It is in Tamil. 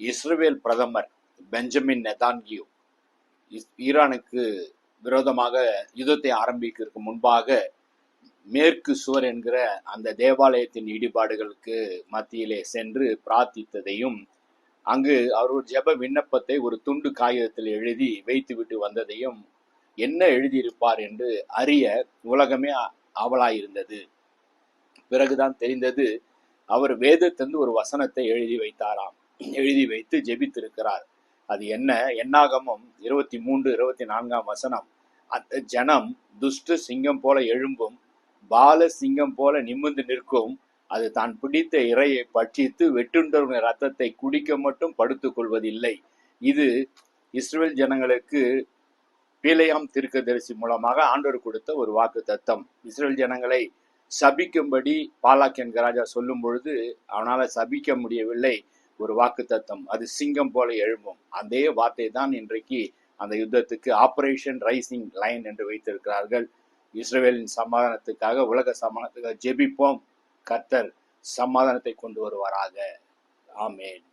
இஸ்ரேல் பிரதமர் பெஞ்சமின் நெதான்யாஹூ ஈரானுக்கு விரோதமாக யுத்தத்தை ஆரம்பிக்கிறதுக்கு முன்பாக மேற்கு சுவர் என்கிற அந்த தேவாலயத்தின் இடிபாடுகளுக்கு மத்தியிலே சென்று பிரார்த்தித்ததையும், அங்கு அவர் ஒரு ஜெப விண்ணப்பத்தை ஒரு துண்டு காகிதத்தில் எழுதி வைத்துவிட்டு வந்ததையும், என்ன எழுதியிருப்பார் என்று அறிய உலகமே ஆவலாயிருந்தது. பிறகுதான் தெரிந்தது, அவர் வேதத்திலிருந்து ஒரு வசனத்தை எழுதி வைத்தாராம். எழுதி வைத்து ஜெபித்திருக்கிறார். அது என்ன? என்னாகமம் 23-24 வசனம். அந்த ஜனம் துஷ்ட சிங்கம் போல எழும்பும், பால சிங்கம் போல நிமிர்ந்து நிற்கும். அது தான் பிடித்த இரையை பட்சித்து வெட்டுண்டவர்களின் ரத்தத்தை குடிக்க மட்டும் படுத்துக் கொள்வதில்லை. இது இஸ்ரேல் ஜனங்களுக்கு பீலேயாம் தீர்க்கதரிசி மூலமாக ஆண்டவர் கொடுத்த ஒரு வாக்கு தத்தம். இஸ்ரேல் ஜனங்களை சபிக்கும்படி பாலாக் என்கிற ராஜா சொல்லும் பொழுது அவனால சபிக்க முடியவில்லை. ஒரு வாக்கு தத்தம், அது சிங்கம் போல எழும்பும். அதே வார்த்தை தான் இன்றைக்கு அந்த யுத்தத்துக்கு ஆபரேஷன் ரைசிங் லைன் என்று வைத்திருக்கிறார்கள். இஸ்ரேலின் சமாதானத்துக்காக, உலக சமாதானத்துக்காக ஜெபிப்போம். கர்த்தர் சமாதானத்தை கொண்டு வருவாராக. ஆமென்.